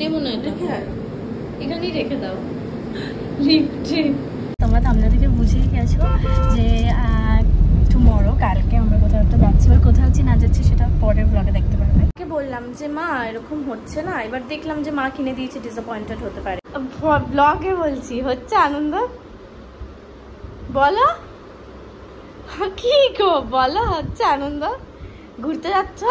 নেবো না, এটা এখানেই রেখে দাও লিফটে। তোমরা সামনে থেকে বুঝেই গেছো যে টুমরো কালকে আমরা কোথাও একটা যাচ্ছি, এবার কোথাও না যাচ্ছি সেটা পরের ব্লগে দেখতে পারবে। বললাম যে মা এরকম হচ্ছে না, এবার দেখলাম যে মা কিনে দিয়েছে, ডিসঅ্যাপয়েন্টেড হতে পারে। ব্লগে বলছি হচ্ছে আনন্দ, বলো কি গো, বলো হচ্ছে আনন্দ, ঘুরতে যাচ্ছ?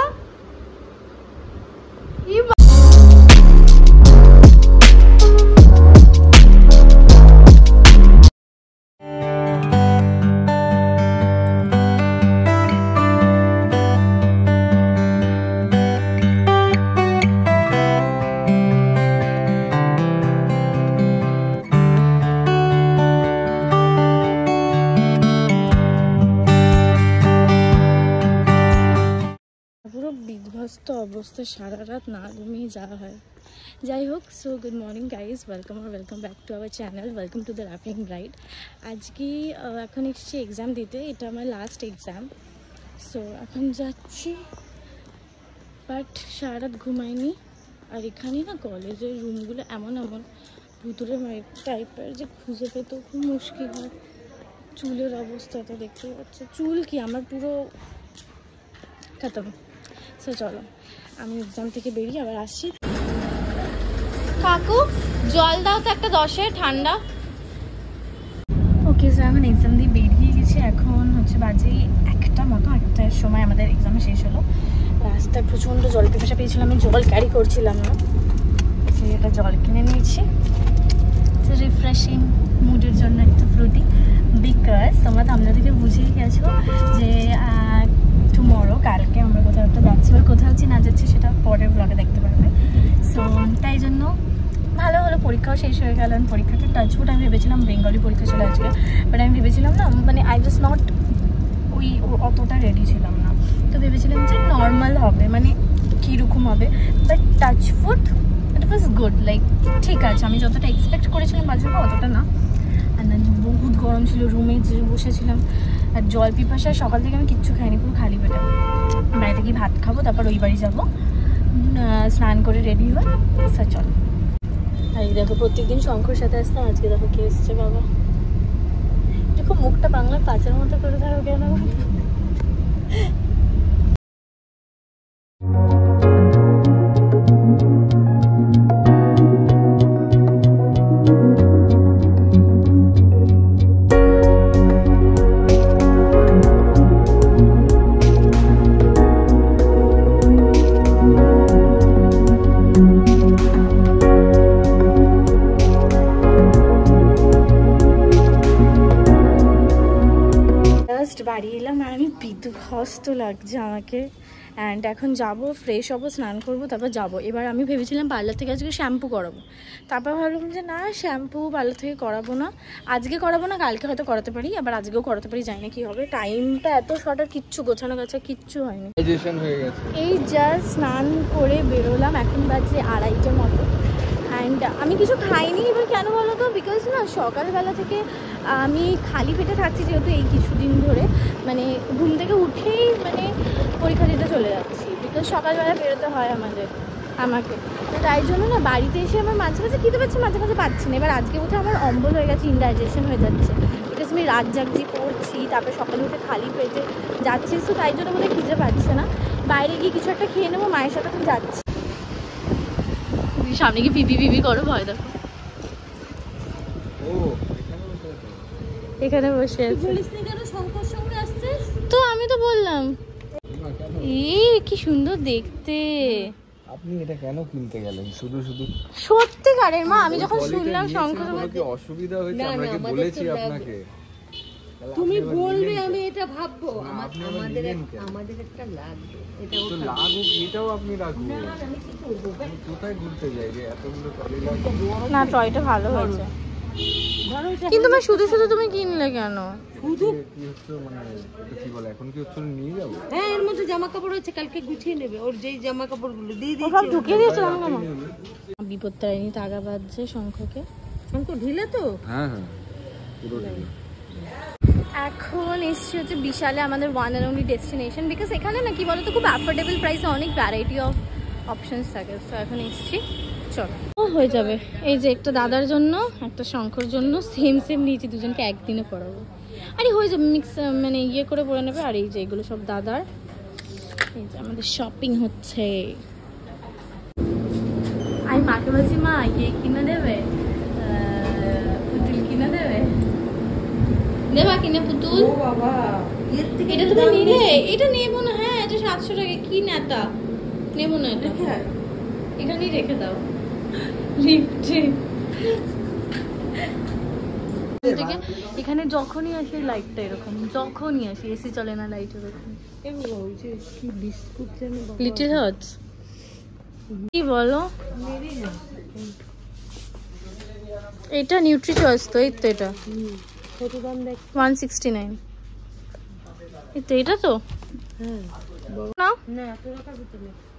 বিধ্বস্ত অবস্থা, সারা রাত না ঘুমিয়ে যাওয়া হয়। যাই হোক, so good morning guys, welcome back to our channel, welcome to the রাফিং ব্রাইড। আজকে এখন এসেছি এক্সাম দিতে, এটা আমার লাস্ট এক্সাম। সো এখন যাচ্ছি, বাট সারা রাত ঘুমাইনি। আর এখানে না কলেজের রুমগুলো এমন ভুতুরে টাইপের যে খুঁজে পেতেও খুব মুশকিল হয়। চুলের অবস্থাটা দেখতে পাচ্ছি, চুল কি আমার পুরো খতম। সো চলো আমি এক্সাম থেকে বেরিয়ে আবার আসছি। কাকু জল দাও তো একটা 10-এ, ঠান্ডা। ওকে, সো এখন এক্সাম দিয়ে বেরিয়ে গেছি, এখন হচ্ছে বাজে 1টা মতো, 1টার সময় আমাদের এক্সাম শেষ হলো। রাস্তায় প্রচণ্ড জল পিপাসা পেয়েছিলাম, আমি জল ক্যারি করছিলাম না, এটা জল কিনে নিয়েছি। রিফ্রেশিং মুডের জন্য একটু ফ্রুটি, বিকজ তোমরা সামনে থেকে বুঝেই গেছো যে টুমরো কালকে আমরা কোথাও একটা যাচ্ছি, এবার কোথাও না যাচ্ছি সেটা পরের ব্লগে দেখতে পারবে। সো তাই জন্য ভালো হলো, পরীক্ষাও শেষ হয়ে গেল। পরীক্ষাটা টাচউড, আমি ভেবেছিলাম বেঙ্গলি পরীক্ষা ছিল আজকে, বাট আমি ভেবেছিলাম না, মানে আই ওয়াজ নট অতটা রেডি ছিলাম না, তো ভেবেছিলাম যে নর্মাল হবে, মানে কীরকম হবে, but touch wood it was good, like ঠিক আছে, আমি যতটা এক্সপেক্ট করেছিলাম বাজবে অতটা না। আর না বহুত গরম ছিল, রুমে যে বসেছিলাম, আর জল পিপাসা, সকাল থেকে আমি কিচ্ছু খাইনি, পুরো খালি পেটে। বাড়িতে গিয়ে ভাত খাবো, তারপর ওই বাড়ি যাবো, স্নান করে রেডি হয়ে। স্যার চলো। আর এই দেখো, প্রত্যেকদিন শঙ্কর সাথে আসতাম, আজকে দেখো কে এসছে বাবা। দেখো মুখটা বাংলা কাঁচের মতো করে থাকো কেন? বাড়ি এলাম আর আমি বিধ্বস্ত লাগছে আমাকে। অ্যান্ড এখন যাবো, ফ্রেশ হবো, স্নান করবো, তারপর যাবো। এবার আমি ভেবেছিলাম পার্লার থেকে আজকে শ্যাম্পু করাবো, তারপর ভাবলাম যে না, শ্যাম্পু পার্লার থেকে করাবো না, আজকে করাবো না, কালকে হয়তো করাতে পারি, আবার আজকেও করাতে পারি, জানি না কী হবে। টাইমটা এত শর্ট, আর কিচ্ছু গোছানো গাছা কিচ্ছু হয়নি। এই জাস্ট স্নান করে বেরোলাম, এখন বাজে 2:30টার মতো। অ্যান্ড আমি কিছু খাইনি, এবার কেন বলো তো, বিকজ না সকালবেলা থেকে আমি খালি পেটে থাকছি, যেহেতু এই কিছুদিন ধরে, মানে ঘুম থেকে উঠেই মানে পরীক্ষা দিতে চলে যাচ্ছি, বিকজ সকালবেলা বেরোতে হয় আমাকে, তো তাই জন্য না বাড়িতে এসে আমার মাঝে মাঝে খেতে পাচ্ছি, মাঝে মাঝে পাচ্ছি না। এবার আজকে উঠে আমার অম্বল হয়ে গেছে, ইনডাইজেশন হয়ে যাচ্ছে, বিকজ আমি রাত জাগজি করছি, তারপরে সকালে উঠে খালি পেটে যাচ্ছি, তো তাই জন্য বোধহয় খিদে পাচ্ছে না। বাইরে গিয়ে কিছু একটা খেয়ে নেবো, মায়ের সাথে এখন যাচ্ছি। সামনে কি পিপি করো, ভয় দেখো। এখানে বসে আছে, তো আমি তো বললাম এই কি সুন্দর দেখতে। আপনি এটা কেন কিনতে গেলেন শুধু? সত্যিকারের মা, আমি যখন শুনলাম শঙ্খ, কি অসুবিধা হয়েছে? আমরা কি বলেছি আপনাকে? তুমি বলবে আমি এটা ভাববো, আমাদের একটা লাগবে, তো লাগুক, এটাও আপনি রাখুন। কোথায় ঘুরতে যাই রে, এতগুলো ট্রলি লাগবে না, ট্রয়টা ভালো হয়েছে, কিন্তু মা শুধু তুমি কিনলে কেন? শুধু কি হচ্ছে, মানে এটা কি বলে, এখন কি হচ্ছে নিয়ে যাবো? হ্যাঁ, এর মধ্যে জামা কাপড় আছে, কালকে গুছিয়ে নেবে, ওর যেই জামা কাপড় গুলো দিয়ে দিয়েছে সব ঢুকিয়ে দিয়েছে। বিপত্তারিণী তাগা বাজছে শঙ্খকে, শঙ্খ ঢিলে তো। হ্যাঁ পুরো ঢিলে। এখন এসছি হচ্ছে বিশালে, আমাদের one and only destination, because এখানে না কি বলতো, খুব অ্যাফোর্ডেবল প্রাইসে অনেক ভ্যারাইটি অফ অপশনস থাকে। তো এখন এসছি, চল ও হয়ে যাবে। এই যে একটা দাদার জন্য একটা শঙ্কর জন্য সেম সেম নিয়েছি, দুজনকে একদিনে পরাবো। আরে হয়ে যাবে মিক্স, মানে ইয়ে করে পরে নেবে। আর এই যে এগুলো সব দাদার। এই যে আমাদের শপিং হচ্ছে। আমি মাকে বলছি মা ইয়ে কিনে দেবে, পুতুল কিনে দেবে, দেবা কিনে পুতুল? এটা তুমি নিলে? এটা নেবো না। হ্যাঁ এটা 700 টাকা, কি নেতা নেবো না, এটা এখানেই রেখে দাও লিফটে। এখানে যখনই আসি লাইটটা এরকম, যখনই আসি এসি চলে না, লাইট এরকম। লিটল হার্টস কি বলো? এটা নিউট্রি চয়েস তো, এই তো এটা 169। এটা তো না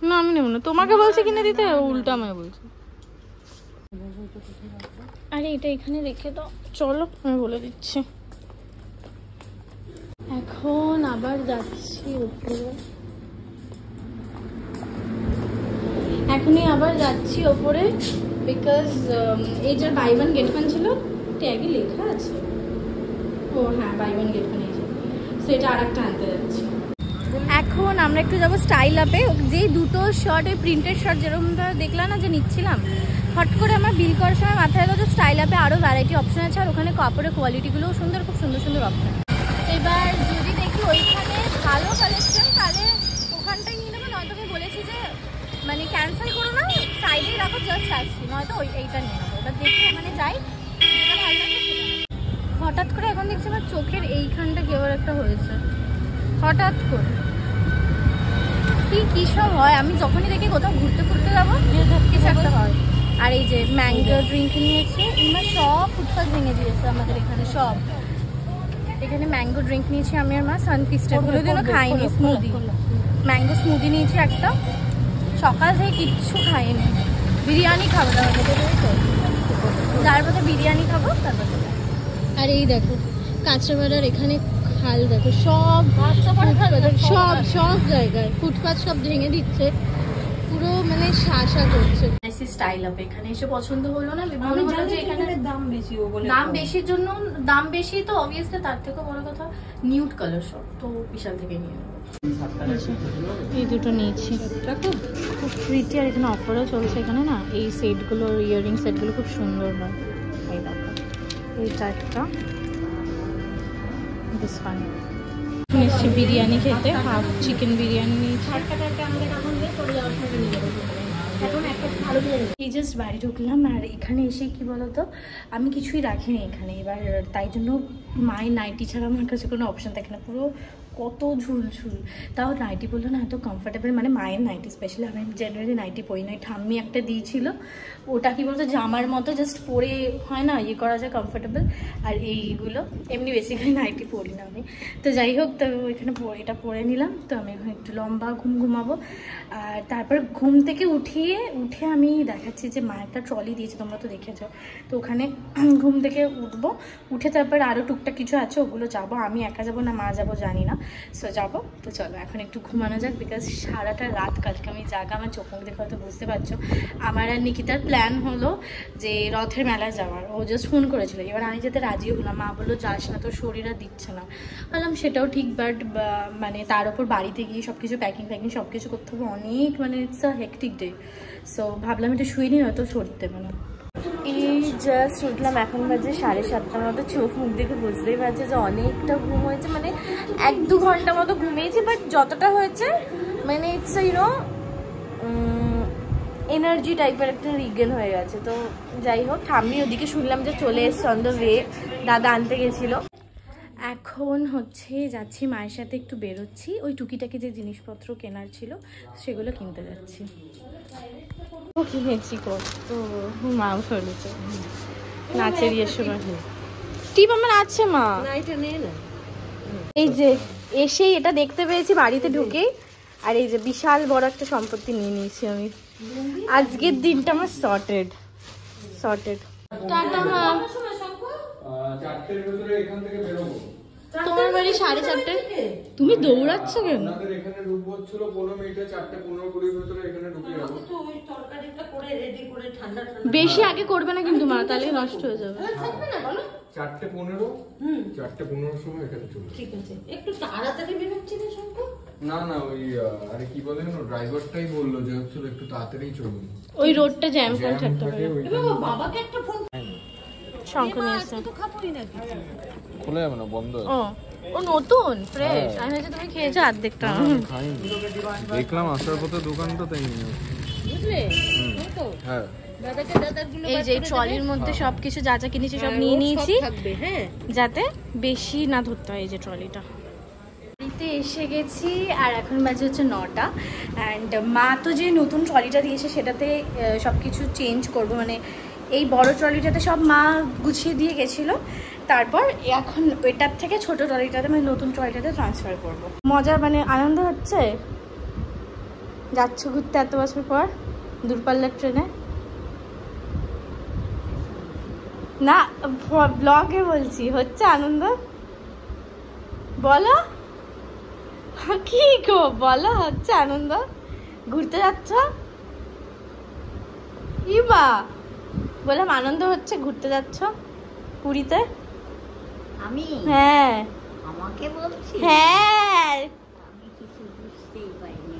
না আমি নেব না, তোমাকে বলছি কিনে দিতে, উল্টা আমায় বলছি। আরে এটা এখানে রেখে দাও, চলো আমি বলে দিচ্ছি। এখন আবার যাচ্ছি উপরে, এখনই আবার যাচ্ছি ওপরে, বিকজ এই যে বাই ওয়ান গেট ওয়ান ছিল ট্যাগে লেখা আছে। ও হ্যাঁ বাই ওয়ান গেট ওয়ান, এই যে সেটা আর একটা আনতে যাচ্ছি। এখন আমরা একটু যাবো স্টাইল আপে। যেই দুটো শার্ট, ওই প্রিন্টেড শার্ট যেরকম দেখলাম না যে নিচ্ছিলাম, হট করে আমার বিল করার সময় মাথায় এলো যে স্টাইল আপে আরও ভ্যারাইটি অপশন আছে, আর ওখানে কাপড়ের কোয়ালিটিগুলোও সুন্দর, খুব সুন্দর সুন্দর অপশন। এবার যদি দেখি ওইখানে ভালো কালেকশন তাহলে ওখানটাই নিয়ে নেবো, নয়তো আমি বলেছি যে মানে ক্যান্সেল করো না, সাইডেই রাখো, জাস্ট আসছি, নয়তো এইটা নিয়ে নেবো। এবার দেখি ওখানে যাই, যেটা ভালো লাগে সেটা। হঠাৎ করে এখন দেখছি আমার চোখের এইখানটা কেবল একটা হয়েছে, হঠাৎ করে কি সব হয়। আমি যখনই দেখি কোথাও ঘুরতে ঘুরতে যাবো কিছু একটা হয়। আর এই যে ম্যাঙ্গো ড্রিঙ্ক নিয়েছি, এবার সব ফুটপাথ ভেঙে দিয়েছে আমাদের এখানে সব। এখানে ম্যাঙ্গো ড্রিঙ্ক নিয়েছি আমি আর মা, সানফিস্টের, কোনোদিনও খাইনি। স্মুদি, ম্যাঙ্গো স্মুদি নিয়েছি একটা, সকাল থেকে কিচ্ছু খাইনি। বিরিয়ানি খাবো তাহলে, যার পথে বিরিয়ানি খাবো তারপর। আর এই দেখো কাঁচরাপাড়ার এখানে খাল, দেখো সব সব সব জায়গায় ফুটপাথ সব ভেঙে দিচ্ছে, পুরো মানে শাসা করছে। স্টাইল আপ এখানে এসে পছন্দ হলো না, মনে হলো যে এখানে দাম বেশি, ও বলে দাম বেশির জন্য, দাম বেশি তো অবভিয়াসলি, তার থেকেও বড় কথা নিউড কালার সব, তো বিশাল থেকে নিয়ে নেবো। এই দুটো নিয়েছি, খুব প্রিটি, আর এখানে অফারও চলছে এখানে না, এই সেটগুলো, ইয়াররিং সেটগুলো খুব সুন্দর হয়। এই দেখো এইটা একটা, দিস ওয়ান। নিয়েছি বিরিয়ানি খেতে, হাফ চিকেন বিরিয়ানি নিয়েছি। এই জাস্ট বাড়ি ঢুকলাম, আর এখানে এসে কি বলতো আমি কিছুই রাখিনি এখানে, এবার তাই জন্য মায়ের নাইটি ছাড়া আমার কাছে কোনো অপশান থাকে না, পুরো কত ঝুলঝুল। তাও নাইটি পরলো না এত কমফোর্টেবল, মানে মায়ের নাইটি স্পেশালি, আমি জেনারেলি নাইটি পরি না। ঠাম্মি একটা দিয়েছিল, ওটা কি বলতো জামার মতো, জাস্ট পরে হয় না ইয়ে করা যায় কমফোর্টেবল। আর এইগুলো এমনি বেসিক্যালি নাইটি পরি না আমি। তো যাই হোক, তো এখানে এটা পরে নিলাম। তো আমি এখন একটু লম্বা ঘুমাবো। আর তারপর ঘুম থেকে উঠে আমি দেখাচ্ছি যে মা একটা ট্রলি দিয়েছে, তোমরা তো দেখেছো। তো ওখানে ঘুম থেকে উঠবো, উঠে তারপর আরও টুকটাক কিছু আছে ওগুলো যাবো। আমি একা যাবো না মা যাবো জানি না, সো যাবো। তো চলো এখন একটু ঘুমানো যাক, বিকজ সারাটা রাত কালকে আমি জাগা, আমার চোখ মুখ দেখে হয়তো বুঝতে পারছো। আমার আর নিকিতার প্ল্যান হলো যে রথের মেলায় যাওয়ার, ও জাস্ট ফোন করেছিল। এবার আমি যেতে রাজি হলাম, মা বললো যাস না, তোর শরীর আর দিচ্ছে না। বললাম সেটাও ঠিক, বাট মানে তার ওপর বাড়িতে গিয়ে সব কিছু প্যাকিং সব কিছু করতে হবে, অনেক মানে it's a hectic day. So ভাবলাম একটু শুয়ে নিই, হয়তো শরীর দেবে না। এই জাস্ট উঠলাম, এখন বাজে 7:30 মতো। চোখ মুখ দেখে বুঝতেই পারছে যে অনেকটা ঘুম হয়েছে, মানে 1-2 ঘন্টা মতো ঘুমিয়েছি, বাট যতটা হয়েছে মানে ইটস ইউনো এনার্জি টাইপের একটা রিগেন হয়ে গেছে। তো যাই হোক, ঠাম্মি ওদিকে শুনলাম যে চলে এসছে অন দ্য ওয়ে, দাদা আনতে গেছিলো। এখন হচ্ছে যাচ্ছি মায়ের সাথে, একটু বেরোচ্ছি, ওই টুকিটাকি যে জিনিসপত্র কেনার ছিল সেগুলো কিনতে যাচ্ছি। ও কিনেছি কত, মাও ফেলেছে নাচের ইয়ের সময় টিপ আমার আছে মা। এই যে এসেই এটা দেখতে পেয়েছি বাড়িতে ঢুকেই, আর এই যে বিশাল বড় একটা সম্পত্তি নিয়ে নিয়েছি আমি। আজকের দিনটা আমার সর্টেড। টাটা মা। 4টের ভিতরে এখান থেকে বেরোবো। তোমার বাড়ি 4:30। তুমি দৌড়াচ্ছ কেন? আপনাদের এখানে ঢুকবো হচ্ছিল 15 মিনিটে, 4:15-20 ভিতরে এখানে ঢুকে যাবো। তো ওই তরকারিটা করে রেডি করে ঠান্ডা বেশি আগে করবে না কিন্তু মা, তাহলে নষ্ট হয়ে যাবে। থাকবে না বলো? 4:15, 4:15 সময় এখানে চলে। ঠিক আছে, একটু তাড়াতাড়ি বেরোচ্ছি না শঙ্কর? না ওই আরে কি বলে না, ড্রাইভারটাই বললো যে হচ্ছিল একটু তাড়াতাড়ি চলুন, ওই রোডটা জ্যাম ফ্যাম জ্যাম থাকতে থাকে পারে। ওইখানে। বাবাকে একটা ফোন শঙ্খ নিয়ে এসে তো খাবোই না কিছু। খোলা যাবে না, বন্ধ আছে। ও নতুন ফ্রেশ। আমি ভেবেছি তুমি খেয়েছো অর্ধেকটা। খাইনি, দেখলাম আসার পথে দোকানটা, তাই নিয়ে বুঝলে? তো হ্যাঁ। দাদাকে দাদারগুলো এই যে ট্রলির মধ্যে সবকিছু যা যা কিনেছি সব নিয়ে নিয়েছি, থাকবে। হ্যাঁ, যাতে বেশি না ধরতে হয়। এই যে ট্রলিটা বাড়িতে এসে গেছি আর এখন বাজে হচ্ছে 9টা। অ্যান্ড মা তো যে নতুন ট্রলিটা দিয়েছে সেটাতে সব কিছু চেঞ্জ করবো, মানে এই বড় ট্রলিটাতে সব মা গুছিয়ে দিয়ে গেছিলো, তারপর এখন ওইটার থেকে ছোট ট্রলিটাতে মানে নতুন ট্রলিটাতে ট্রান্সফার করবো। মজা মানে আনন্দ হচ্ছে। যাচ্ছ ঘুরতে এত বছর পর দূরপাল্লার ট্রেনে? না ব্লগে বলছি, হচ্ছে আনন্দ? বলো কি গো, বলো হচ্ছে আনন্দ? ঘুরতে যাচ্ছ? ইমা বললাম আনন্দ হচ্ছে, ঘুরতে যাচ্ছ পুরীতে? আমি হ্যাঁ আমাকে বলছি, হ্যাঁ। আমি কিছু বুঝতেই পারিনি।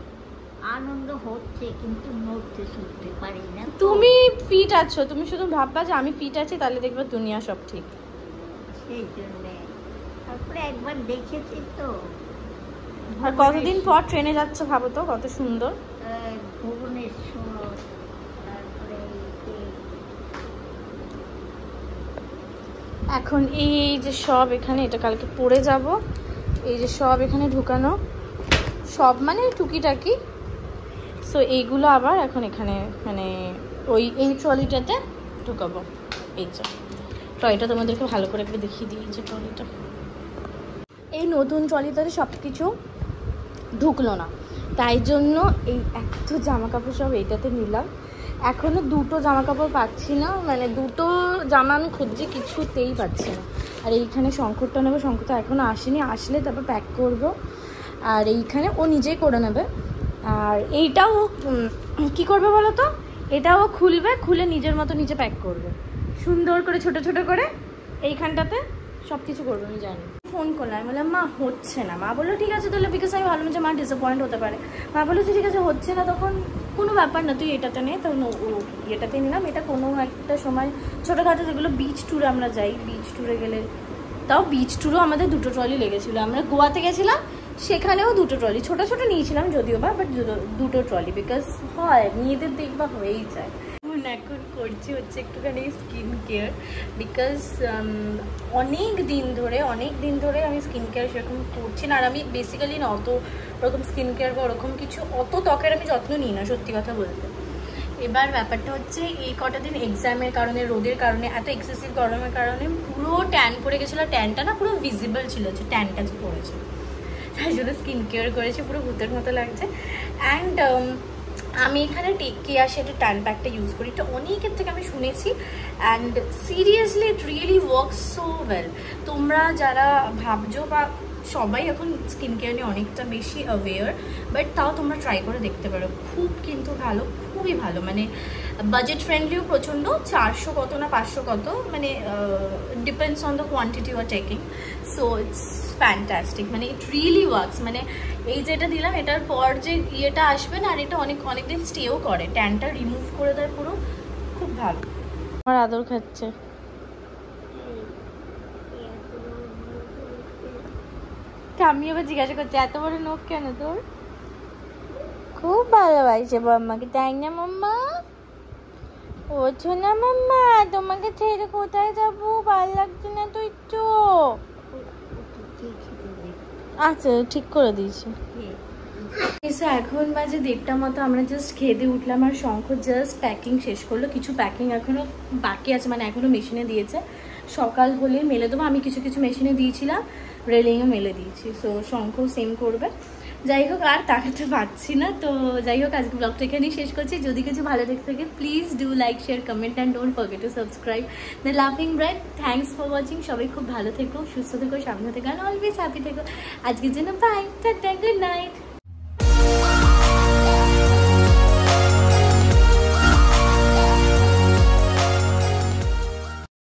আনন্দ হচ্ছে কিন্তু নড়তে চড়তে পারি না তো। তুমি ফিট আছো, তুমি শুধু ভাববা যে আমি ফিট আছি, তাহলে দেখবে দুনিয়া সব ঠিক। সেই জন্যে তারপরে একবার দেখেছি তো আর কতদিন পর ট্রেনে যাচ্ছ ভাবো তো, কত সুন্দর। ভুবনেশ্বর, তারপরে এখন এই যে সব এখানে, এটা কালকে পরে যাব। এই যে সব এখানে ঢুকানো, সব মানে টুকিটাকি। সো এইগুলো আবার এখন এখানে মানে ওই এই ট্রলিটাতে ঢুকাবো। এই যে ট্রলিটা তোমাদেরকে ভালো করে একবার দেখিয়ে দিই। যে ট্রলিটা, এই নতুন ট্রলিটাতে সব কিছু ঢুকলো না, তাই জন্য এই এত জামা কাপড় সব এইটাতে নিলাম। এখনো দুটো জামা কাপড় পাচ্ছি না, মানে দুটো জামা আমি খুঁজছি, কিছুতেই পাচ্ছি না। আর এইখানে শঙ্করটা নেবো, শঙ্করটা এখনো আসেনি, আসলে তারপর প্যাক করব। আর এইখানে ও নিজেই করে নেবে। আর এইটাও কি করবে বলো তো, এটাও খুলবে, খুলে নিজের মতো নিজে প্যাক করবে সুন্দর করে, ছোট ছোট করে এইখানটাতে সব কিছু করবে। আমি জানি। ফোন করলাম, আমি বললাম মা হচ্ছে না। মা বললো ঠিক আছে তাহলে, বিকজ আমি ভাবলাম যে মা ডিসঅ্যাপয়েন্ট হতে পারে। মা বললো যে ঠিক আছে হচ্ছে না, তখন কোনো ব্যাপার না, তুই এটাতে নে। তখন এটাতে নিলাম। এটা কোনো একটা সময় ছোটোখাটো যেগুলো বিচ ট্যুরে আমরা যাই, বিচ ট্যুরে গেলে, তাও বিচ ট্যুরও আমাদের দুটো ট্রলি লেগেছিলো। আমরা গোয়াতে গেছিলাম, সেখানেও দুটো ট্রলি, ছোটো ছোটো নিয়েছিলাম যদিও বা, বাট দুটো ট্রলি, বিকজ হয় মেয়েদের দেখবা হয়েই যায়। এখন করছি হচ্ছে একটুখানি স্কিন কেয়ার, বিকজ অনেক দিন ধরে আমি স্কিন কেয়ার সেরকম করছি না। আর আমি বেসিক্যালি না অত ওরকম স্কিন কেয়ার বা ওরকম কিছু অত ত্বকের আমি যত্ন নিই না, সত্যি কথা বলতে। এবার ব্যাপারটা হচ্ছে এই কটা দিন এক্সামের কারণে, রোদের কারণে, এত এক্সেসিভ গরমের কারণে পুরো ট্যান পড়ে গেছিলো। ট্যানটা না পুরো ভিজিবল ছিল, যে ট্যানটা যে পড়েছে, তাই জন্য স্কিন কেয়ার করেছি, পুরো ভূতের মতো লাগছে। অ্যান্ড আমি এখানে টেক কেয়ার সেটা ট্যান প্যাকটা ইউজ করি, এটা অনেকের থেকে আমি শুনেছি। And seriously it really works so well. তোমরা যারা ভাবছো, বা সবাই এখন স্কিন কেয়ার নিয়ে অনেকটা বেশি অ্যাওয়্যার, বাট তাও তোমরা ট্রাই করে দেখতে পারো। খুব কিন্তু ভালো, খুবই ভালো, মানে বাজেট ফ্রেন্ডলিও প্রচণ্ড। 400 কত না 500 কত, মানে depends on the quantity you are taking. So it's fantastic, মানে ইট রিয়েলি ওয়ার্কস। মানে এই যেটা দিলাম, এটার পর যে ইয়েটা আসবে না, আর এটা অনেক দিন স্টেও করে, ট্যানটা রিমুভ করে দেয় পুরো, খুব ভালো। আমার আদর খাচ্ছে। আমি এবার জিজ্ঞাসা করছি এত বড় নখ কেন তোর? খুব ভালোবাসে মাম্মাকে, তাই না মাম্মা? ওঠো না মাম্মা, তোমাকে ছেড়ে কোথায় যাবো, ভালো লাগছে না তো একটু? আচ্ছা ঠিক করে দিয়েছি। এখন বাজে 1:30 মতো, আমরা জাস্ট খেয়ে দিয়ে উঠলাম। আর শঙ্খ জাস্ট প্যাকিং শেষ করলো, কিছু প্যাকিং এখনো বাকি আছে, মানে এখনো মেশিনে দিয়েছে, সকাল হলে মেলে দেবো। আমি কিছু মেশিনে দিয়েছিলাম, রেলিংও মেলে দিয়েছি। সো শঙ্খ সেম করবে। যাই হোক আর তাকাতে পারছি না। তো যাই হোক আজকে ব্লগটা এখানেই শেষ করছি। যদি কিছু ভালো লেগে থাকে please do like share comment and don't forget to subscribe the লাফিং ব্রাইড। Thanks for watching. সবাই খুব ভালো থেকো, সুস্থ থেকো, সামনে থেকো, অ্যান্ড অলওয়েজ হ্যাপি থেকো। আজকের জন্য বাই, টাটা, গুড নাইট।